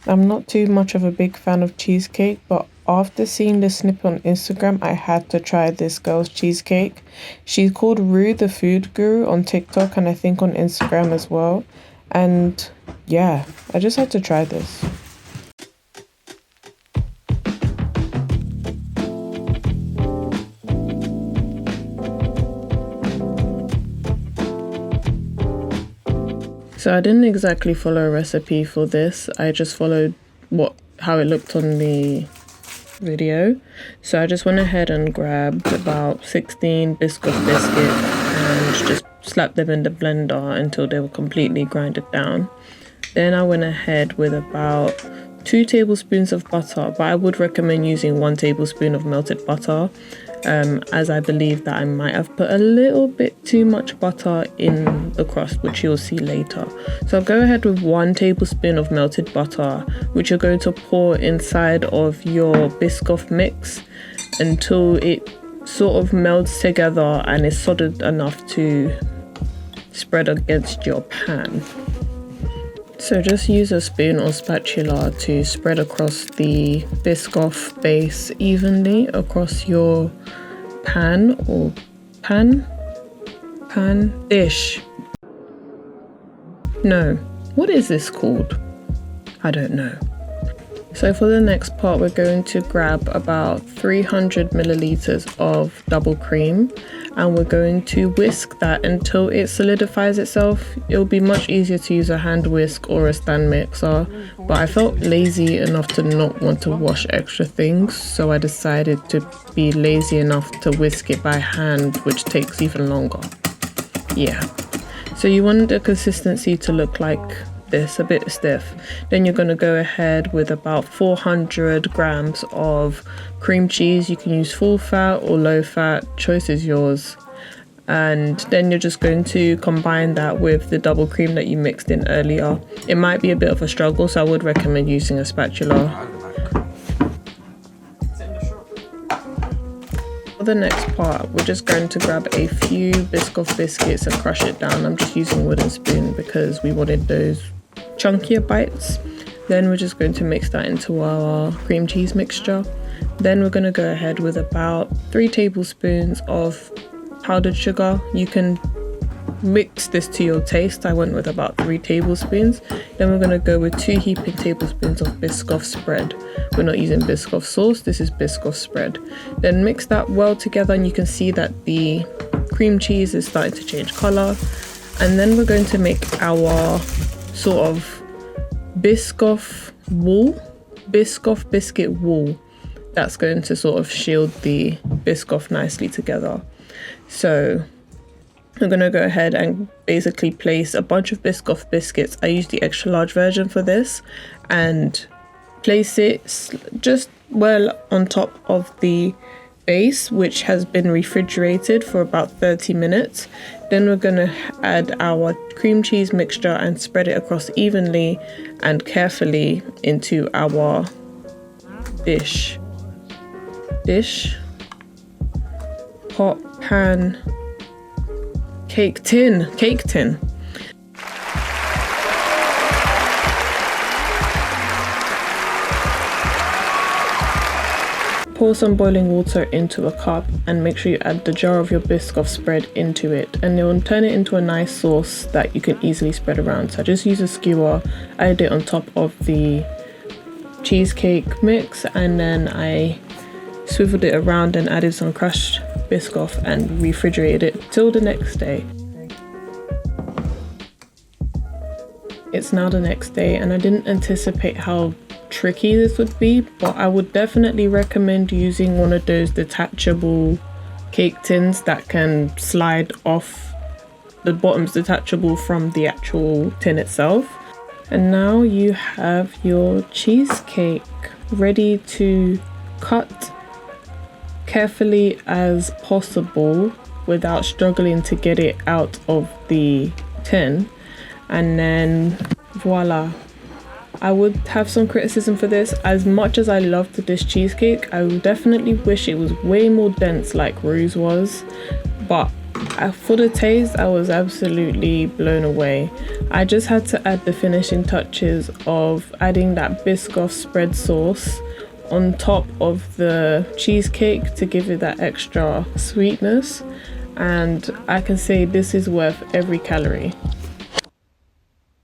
I'm not too much of a big fan of cheesecake, but after seeing the snippet on Instagram, I had to try this girl's cheesecake. She's called Rue the Food Guru on TikTok and I think on Instagram as well. And yeah, I just had to try this. So I didn't exactly follow a recipe for this. I just followed how it looked on the video. So I just went ahead and grabbed about 16 Biscoff biscuits and just slapped them in the blender until they were completely grinded down. Then I went ahead with about 2 tablespoons of butter, but I would recommend using 1 tablespoon of melted butter, as I believe that I might have put a little bit too much butter in the crust, which you'll see later. So I'll go ahead with 1 tablespoon of melted butter, which you're going to pour inside of your Biscoff mix until it sort of melts together and is solid enough to spread against your pan. So just use a spoon or spatula to spread across the Biscoff base evenly across your dish. No, what is this called? I don't know. So for the next part, we're going to grab about 300 milliliters of double cream and we're going to whisk that until it solidifies itself. It'll be much easier to use a hand whisk or a stand mixer, but I felt lazy enough to not want to wash extra things, so I decided to be lazy enough to whisk it by hand, which takes even longer. Yeah, so you want the consistency to look like this, a bit stiff. Then you're going to go ahead with about 400 grams of cream cheese. You can use full fat or low fat, choice is yours. And then you're just going to combine that with the double cream that you mixed in earlier. It might be a bit of a struggle, so I would recommend using a spatula. For the next part, we're just going to grab a few Biscoff biscuits and crush it down. I'm just using a wooden spoon because we wanted those chunkier bites. Then we're just going to mix that into our cream cheese mixture. Then we're going to go ahead with about 3 tablespoons of powdered sugar. You can mix this to your taste. I went with about 3 tablespoons. Then we're going to go with 2 heaping tablespoons of Biscoff spread. We're not using Biscoff sauce, this is Biscoff spread. Then mix that well together and you can see that the cream cheese is starting to change color. And then we're going to make our sort of Biscoff biscuit wool. That's going to sort of shield the Biscoff nicely together. So I'm going to go ahead and basically place a bunch of Biscoff biscuits. I use the extra large version for this, and place it just well on top of the base, which has been refrigerated for about 30 minutes. Then we're going to add our cream cheese mixture and spread it across evenly and carefully into our pot, pan, cake tin. Pour some boiling water into a cup and make sure you add the jar of your Biscoff spread into it, and it will turn it into a nice sauce that you can easily spread around. So I just use a skewer, I added it on top of the cheesecake mix, and then I swiveled it around and added some crushed Biscoff and refrigerated it till the next day. It's now the next day and I didn't anticipate how tricky this would be, but I would definitely recommend using one of those detachable cake tins that can slide off. The bottom's detachable from the actual tin itself. And now you have your cheesecake ready to cut carefully as possible without struggling to get it out of the tin, and then voila. I would have some criticism for this. As much as I loved this cheesecake, I would definitely wish it was way more dense like Rue's was, but For the taste, I was absolutely blown away. I just had to add the finishing touches of adding that Biscoff spread sauce on top of the cheesecake to give it that extra sweetness, and I can say this is worth every calorie.